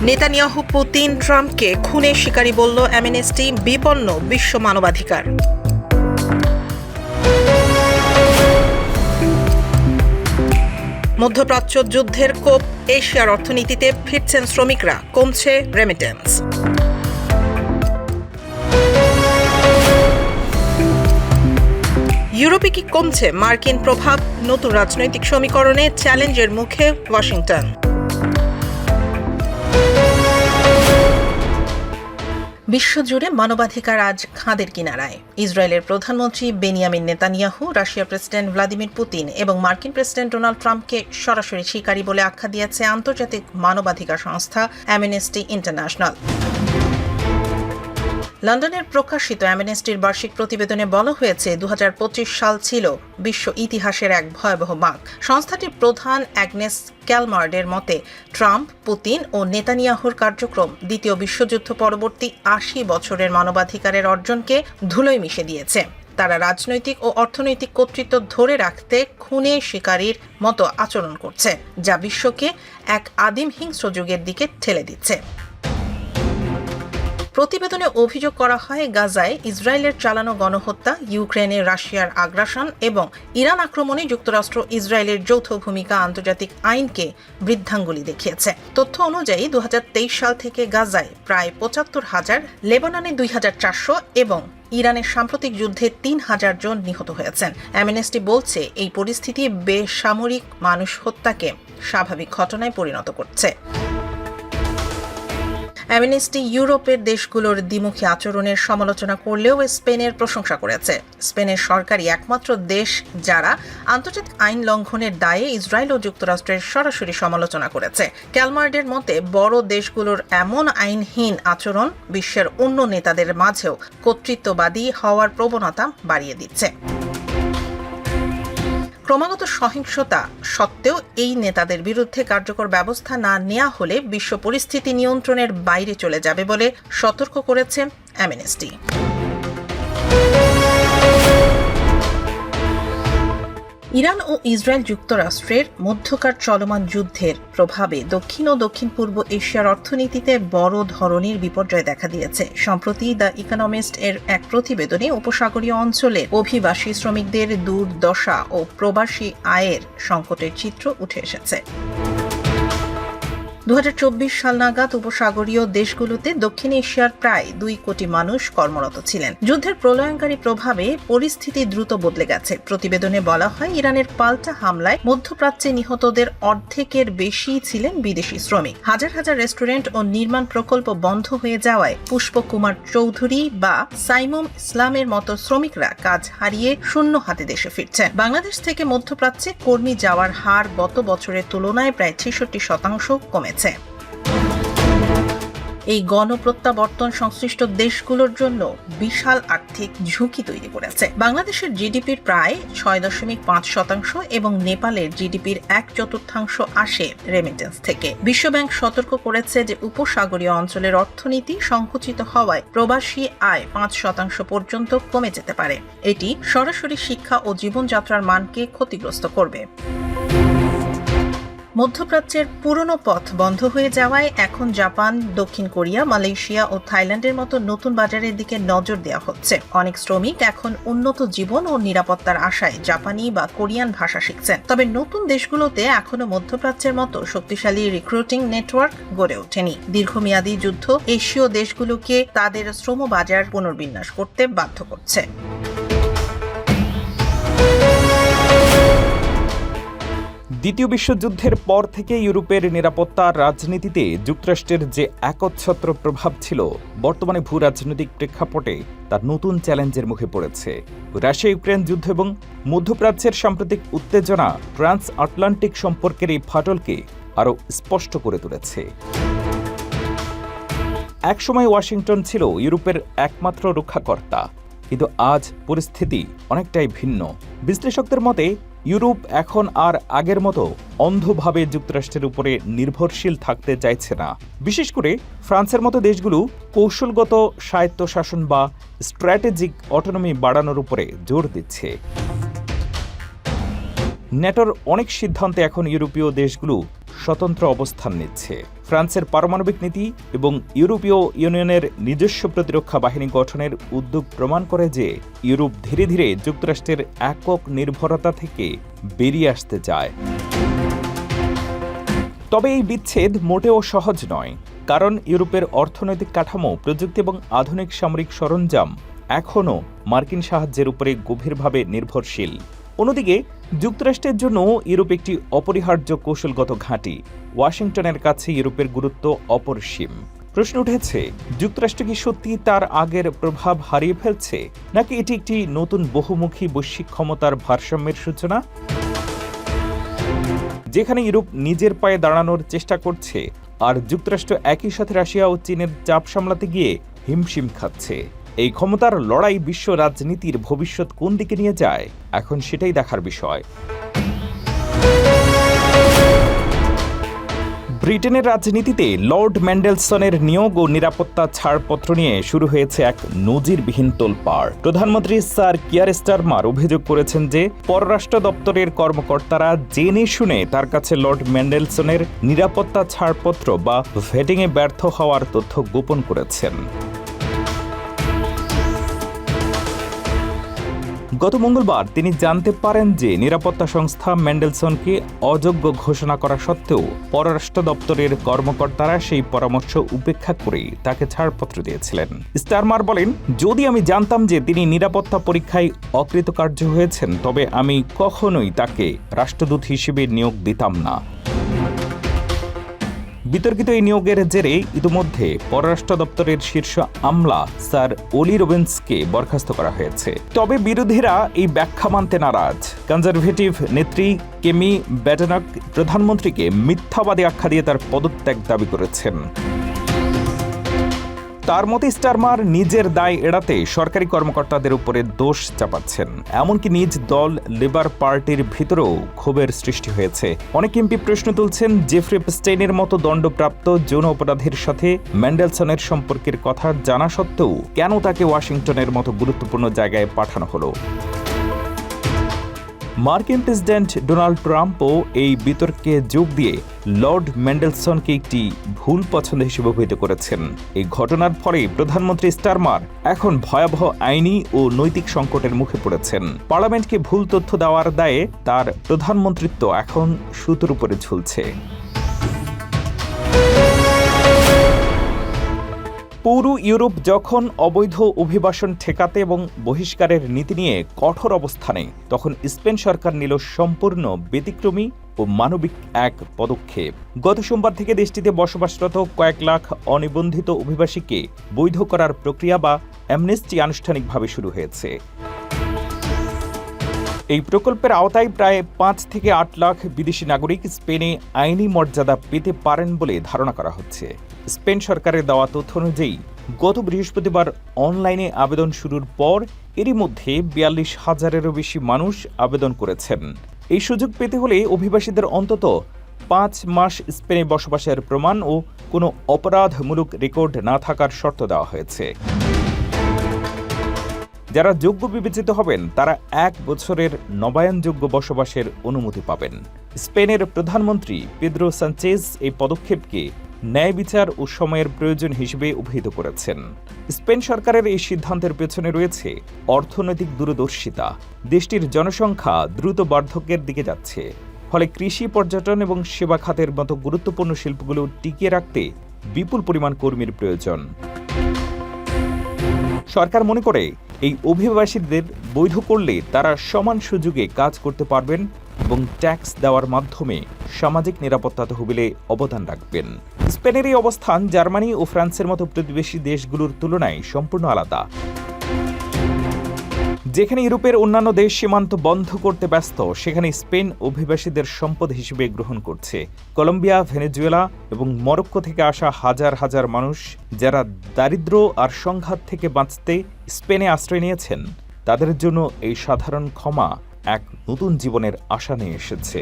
Netanyahu Putin ট্রাম্পকে খুনের শিকারী বলল অ্যামনেস্টি, বিপন্ন বিশ্ব মানবাধিকার। মধ্যপ্রাচ্য যুদ্ধের কোপ, এশিয়ার অর্থনীতিতে ফিরছেন শ্রমিকরা, কমছে রেমিটেন্স। ইউরোপে কি কমছে মার্কিন প্রভাব? নতুন রাজনৈতিক সমীকরণে চ্যালেঞ্জের মুখে ওয়াশিংটন। বিশ্বজুড়ে মানবাধিকার আজ খাদের কিনারায়। ইসরায়েলের প্রধানমন্ত্রী বেনিয়ামিন নেতানিয়াহু, রাশিয়ার প্রেসিডেন্ট ভ্লাদিমির পুতিন এবং মার্কিন প্রেসিডেন্ট ডোনাল্ড ট্রাম্পকে সরাসরি শিকারী বলে আখ্যা দিয়েছে আন্তর্জাতিক মানবাধিকার সংস্থা অ্যামনেস্টি ইন্টারন্যাশনাল। লন্ডনের প্রকাশিত অ্যামনেস্টির বার্ষিক প্রতিবেদনে বলা হয়েছে ২০২৫ সাল ছিল বিশ্ব ইতিহাসের এক ভয়াবহ মাগ। সংস্থাটির প্রধান অ্যাগনেস ক্যালমার্ডের মতে, ট্রাম্প, পুতিন ও নেতানিয়াহুর কার্যক্রম দ্বিতীয় বিশ্বযুদ্ধ পরবর্তী ৮০ বছরের মানবাধিকারের অর্জনকে ধুলোয় মিশে দিয়েছে। তারা রাজনৈতিক ও অর্থনৈতিক কর্তৃত্ব ধরে রাখতে খুনে শিকারীর মতো আচরণ করছে, যা বিশ্বকে এক আদিম হিংস্র যুগের দিকে ঠেলে দিচ্ছে। প্রতিবেদনে অভিযোগ করা হয়, গাজায় ইসরায়েলের চালানো গণহত্যা, ইউক্রেনে রাশিয়ার আগ্রাসন এবং ইরান আক্রমণে যুক্তরাষ্ট্র ইসরায়েলের যৌথ ভূমিকা আন্তর্জাতিক আইনকে বৃদ্ধাঙ্গুলি দেখিয়েছে। তথ্য অনুযায়ী ২০২৩ সাল থেকে গাজায় প্রায় ৭৫,০০০, লেবাননে ২,৪০০ এবং ইরানের সাম্প্রতিক যুদ্ধে ৩,০০০ জন নিহত হয়েছেন। অ্যামনেস্টি বলছে, এই পরিস্থিতি বেসামরিক মানুষ হত্যাকে স্বাভাবিক ঘটনায় পরিণত করছে। অ্যামনেস্টি ইউরোপের দেশগুলোর দ্বিমুখী আচরণের সমালোচনা করলেও স্পেনের প্রশংসা করেছে। স্পেনের সরকারই একমাত্র দেশ যারা আন্তর্জাতিক আইন লঙ্ঘনের দায়ে ইসরায়েল ও যুক্তরাষ্ট্রের সরাসরি সমালোচনা করেছে। ক্যালমার্ডের মতে, বড় দেশগুলোর এমন আইনহীন আচরণ বিশ্বের অন্য নেতাদের মাঝেও কর্তৃত্ববাদী হওয়ার প্রবণতা বাড়িয়ে দিচ্ছে। ক্রমাগত সহিংসতা সত্ত্বেও এই নেতাদের বিরুদ্ধে কার্যকর ব্যবস্থা না নেওয়া হলে বিশ্ব পরিস্থিতি নিয়ন্ত্রণের বাইরে চলে যাবে বলে সতর্ক করেছে অ্যামনেস্টি। ইরান ও ইসরায়েল যুক্তরাষ্ট্রের মধ্যকার চলমান যুদ্ধের প্রভাবে দক্ষিণ ও দক্ষিণ পূর্ব এশিয়ার অর্থনীতিতে বড় ধরনের বিপর্যয় দেখা দিয়েছে। সম্প্রতি দ্য ইকোনমিস্ট এর এক প্রতিবেদনে উপসাগরীয় অঞ্চলের অভিবাসী শ্রমিকদের দুর্দশা ও প্রবাসী আয়ের সংকটের চিত্র উঠে এসেছে। ২০২৪ সাল নাগাদ উপসাগরীয় দেশগুলোতে দক্ষিণ এশিয়ার প্রায় ২ কোটি মানুষ কর্মরত ছিলেন। যুদ্ধের প্রলয়ঙ্কারী প্রভাবে পরিস্থিতি দ্রুত বদলে গেছে। প্রতিবেদনে বলা হয়, ইরানের পাল্টা হামলায় মধ্যপ্রাচ্যে নিহতদের অর্ধেকের বেশি ছিলেন বিদেশি শ্রমিক। হাজার হাজার রেস্টুরেন্ট ও নির্মাণ প্রকল্প বন্ধ হয়ে যাওয়ায় পুষ্পকুমার চৌধুরী বা সাইমুম ইসলামের মতো শ্রমিকরা কাজ হারিয়ে শূন্য হাতে দেশে ফিরছেন। বাংলাদেশ থেকে মধ্যপ্রাচ্যে কর্মী যাওয়ার হার গত বছরের তুলনায় প্রায় ৬৬% কমেছে। এই গণপ্রত্যাবর্তন সংশ্লিষ্ট দেশগুলোর জন্য বিশাল আর্থিক ঝুঁকি তৈরি করেছে। বাংলাদেশের জিডিপির প্রায় ৬.৫% এবং নেপালের জিডিপির ১/৪ আসে রেমিটেন্স থেকে। বিশ্বব্যাংক সতর্ক করেছে যে উপসাগরীয় অঞ্চলের অর্থনীতি সংকুচিত হওয়ায় প্রবাসী আয় ৫% পর্যন্ত কমে যেতে পারে। এটি সরাসরি শিক্ষা ও জীবনযাত্রার মানকে ক্ষতিগ্রস্ত করবে। মধ্যপ্রাচ্যের পুরনো পথ বন্ধ হয়ে যাওয়ায় এখন জাপান, দক্ষিণ কোরিয়া, মালয়েশিয়া ও থাইল্যান্ডের মতো নতুন বাজারের দিকে নজর দেওয়া হচ্ছে। অনেক শ্রমিক এখন উন্নত জীবন ও নিরাপত্তার আশায় জাপানি বা কোরিয়ান ভাষা শিখছেন। তবে নতুন দেশগুলোতে এখনো মধ্যপ্রাচ্যের মতো শক্তিশালী রিক্রুটিং নেটওয়ার্ক গড়ে ওঠেনি। দীর্ঘমেয়াদী যুদ্ধ এশীয় দেশগুলোকে তাদের শ্রমবাজার পুনর্বিন্যাস করতে বাধ্য করছে। দ্বিতীয় বিশ্বযুদ্ধের পর থেকে ইউরোপের নিরাপত্তার রাজনীতিতে যুক্তরাষ্ট্রের যে একচ্ছত্র প্রভাব ছিল, বর্তমানে ভূ রাজনৈতিক প্রেক্ষাপটে তার নতুন চ্যালেঞ্জের মুখে পড়েছে। রাশিয়া ইউক্রেন যুদ্ধ এবং মধ্যপ্রাচ্যের সাম্প্রতিক উত্তেজনা ট্রান্স আটলান্টিক সম্পর্কের এই ফাটলকে আরও স্পষ্ট করে তুলেছে। একসময় ওয়াশিংটন ছিল ইউরোপের একমাত্র রক্ষাকর্তা, কিন্তু আজ পরিস্থিতি অনেকটাই ভিন্ন। বিশ্লেষকদের মতে ইউরোপ এখন আর আগের মতো অন্ধভাবে যুক্তরাষ্ট্রের উপরে নির্ভরশীল থাকতে চাইছে না। বিশেষ করে ফ্রান্সের মতো দেশগুলো কৌশলগত স্বায়ত্তশাসন বা স্ট্র্যাটেজিক অটোনমি বাড়ানোর উপরে জোর দিচ্ছে। ন্যাটোর অনেক সিদ্ধান্তে এখন ইউরোপীয় দেশগুলো স্বতন্ত্র অবস্থান নিচ্ছে। ফ্রান্সের পারমাণবিক নীতি এবং ইউরোপীয় ইউনিয়নের নিজস্ব প্রতিরক্ষা বাহিনী গঠনের উদ্যোগ প্রমাণ করে যে ইউরোপ ধীরে ধীরে যুক্তরাষ্ট্রের একক নির্ভরতা থেকে বেরিয়ে আসতে চায়। তবে এই বিচ্ছেদ মোটেও সহজ নয়, কারণ ইউরোপের অর্থনৈতিক কাঠামো, প্রযুক্তি এবং আধুনিক সামরিক সরঞ্জাম এখনও মার্কিন সাহায্যের উপরে গভীরভাবে নির্ভরশীল। অন্যদিকে যুক্তরাষ্ট্রের জন্য ইউরোপ একটি অপরিহার্য কৌশলগত ঘাঁটি। ওয়াশিংটনের কাছে ইউরোপের গুরুত্ব অপরিসীম। প্রশ্ন উঠেছে, যুক্তরাষ্ট্র কি সত্যি তার আগের প্রভাব হারিয়ে ফেলছে, নাকি এটি একটি নতুন বহুমুখী বৈশ্বিক ক্ষমতার ভারসাম্যের সূচনা? যেখানে ইউরোপ নিজের পায়ে দাঁড়ানোর চেষ্টা করছে, আর যুক্তরাষ্ট্র একই সাথে রাশিয়া ও চীনের চাপ সামলাতে গিয়ে হিমশিম খাচ্ছে। এই ক্ষমতার লড়াই বিশ্ব রাজনীতির ভবিষ্যৎ কোন দিকে নিয়ে যায়, এখন সেটাই দেখার বিষয়। ব্রিটেনের রাজনীতিতে লর্ড ম্যান্ডেলসনের নিয়োগ ও নিরাপত্তা ছাড়পত্র নিয়ে শুরু হয়েছে এক নজিরবিহীন তোলপাড়। প্রধানমন্ত্রী স্যার কিয়ার স্টারমার অভিযোগ করেছেন যে পররাষ্ট্র দপ্তরের কর্মকর্তারা জেনে শুনে তার কাছে লর্ড ম্যান্ডেলসনের নিরাপত্তা ছাড়পত্র বা ভেটিংয়ে ব্যর্থ হওয়ার তথ্য গোপন করেছেন। গত মঙ্গলবার তিনি জানতে পারেন যে নিরাপত্তা সংস্থা ম্যান্ডেলসনকে অযোগ্য ঘোষণা করা সত্ত্বেও পররাষ্ট্র দপ্তরের কর্মকর্তারা সেই পরামর্শ উপেক্ষা করে তাকে ছাড়পত্র দিয়েছিলেন। স্টারমার বলেন, যদি আমি জানতাম যে তিনি নিরাপত্তা পরীক্ষায় অকৃতকার্য হয়েছেন, তবে আমি কখনোই তাকে রাষ্ট্রদূত হিসেবে নিয়োগ দিতাম না। বিতর্কিত এই নিয়োগের জেরে ইতিমধ্যে পররাষ্ট্র দপ্তরের শীর্ষ আমলা স্যার ওলি রবিন্সকে বরখাস্ত করা হয়েছে। তবে বিরোধীরা এই ব্যাখ্যা মানতে নারাজ। কনজারভেটিভ নেত্রী কেমি ব্যাডেনক প্রধানমন্ত্রীকে মিথ্যাবাদী আখ্যা দিয়ে তার পদত্যাগ দাবি করেছেন। তার মতে স্টারমার নিজের দায় এড়াতে সরকারি কর্মকর্তাদের উপরে দোষ চাপাচ্ছেন। এমনকি নিজ দল লেবার পার্টির ভিতরেও ক্ষোভের সৃষ্টি হয়েছে। অনেক এমপি প্রশ্ন তুলছেন, জেফ্রি এপস্টাইনের মতো দণ্ডপ্রাপ্ত যৌন অপরাধীর সাথে ম্যান্ডেলসনের সম্পর্কের কথা জানা সত্ত্বেও কেন তাকে ওয়াশিংটনের মতো গুরুত্বপূর্ণ জায়গায় পাঠানো হলো। মার্কিন প্রেসিডেন্ট ডোনাল্ড ট্রাম্পও এই বিতর্কে যোগ দিয়ে লর্ড ম্যান্ডেলসনকে একটি ভুল পছন্দ হিসেবে অভিহিত করেছেন। এই ঘটনার ফলে প্রধানমন্ত্রী স্টারমার এখন ভয়াবহ আইনি ও নৈতিক সংকটের মুখে পড়েছেন। পার্লামেন্টকে ভুল তথ্য দেওয়ার দায়ে তার প্রধানমন্ত্রিত্ব এখন সুতোর উপরে ঝুলছে। পুরো ইউরোপ যখন অবৈধ অভিবাসন ঠেকাতে এবং বহিষ্কারের নীতি নিয়ে কঠোর অবস্থানে, তখন স্পেন সরকার নিল সম্পূর্ণ ব্যতিক্রমী ও মানবিক এক পদক্ষেপ। গত সোমবার থেকে দেশটিতে বসবাসরত কয়েক লাখ অনিবন্ধিত অভিবাসীকে বৈধ করার প্রক্রিয়া বা অ্যামনেস্টি আনুষ্ঠানিকভাবে শুরু হয়েছে। এই প্রকল্পের আওতায় প্রায় 5 থেকে 8 লাখ বিদেশি নাগরিক স্পেনে আইনি মর্যাদা পেতে পারেন বলে ধারণা করা হচ্ছে। স্পেন সরকারের দেওয়া তথ্য অনুযায়ী গত বৃহস্পতিবার অনলাইনে আবেদন শুরুর পর এরই মধ্যে 42,000-এরও বেশি মানুষ আবেদন করেছেন। এই সুযোগ পেতে হলে অভিবাসীদের অন্তত 5 মাস স্পেনে বসবাসের প্রমাণ ও কোনো অপরাধমূলক রেকর্ড না থাকার শর্ত দেওয়া হয়েছে। যারা যোগ্য বিবেচিত হবেন তারা 1 বছরের নবায়নযোগ্য বসবাসের অনুমতি পাবেন। স্পেনের প্রধানমন্ত্রী পেদ্রো সানচেজ এই পদক্ষেপকে ন্যায় বিচার ও সময়ের প্রয়োজন হিসেবে অভিহিত করেছেন। স্পেন সরকারের এই সিদ্ধান্তের পেছনে রয়েছে অর্থনৈতিক দূরদর্শিতা। দেশটির জনসংখ্যা দ্রুত বার্ধক্যের দিকে যাচ্ছে, ফলে কৃষি, পর্যটন এবং সেবা খাতের মতো গুরুত্বপূর্ণ শিল্পগুলো টিকিয়ে রাখতে বিপুল পরিমাণ কর্মীর প্রয়োজন। সরকার মনে করে এই অভিবাসীদের বৈধ করলে তারা সমান সুযোগে কাজ করতে পারবেন এবং ট্যাক্স দেওয়ার মাধ্যমে সামাজিক নিরাপত্তা তহবিলে অবদান রাখবেন। স্পেনের এই অবস্থান জার্মানি ও ফ্রান্সের মতো প্রতিবেশী দেশগুলোর তুলনায় সম্পূর্ণ আলাদা। যেখানে ইউরোপের অন্যান্য দেশ সীমান্ত বন্ধ করতে ব্যস্ত, সেখানে স্পেন অভিবাসীদের সম্পদ হিসেবে গ্রহণ করছে। কলম্বিয়া, ভেনেজুয়েলা এবং মরক্কো থেকে আসা হাজার হাজার মানুষ যারা দারিদ্র্য আর সংঘাত থেকে বাঁচতে স্পেনে আশ্রয় নিয়েছেন, তাদের জন্য এই সাধারণ ক্ষমা এক নতুন জীবনের আশা নিয়ে এসেছে।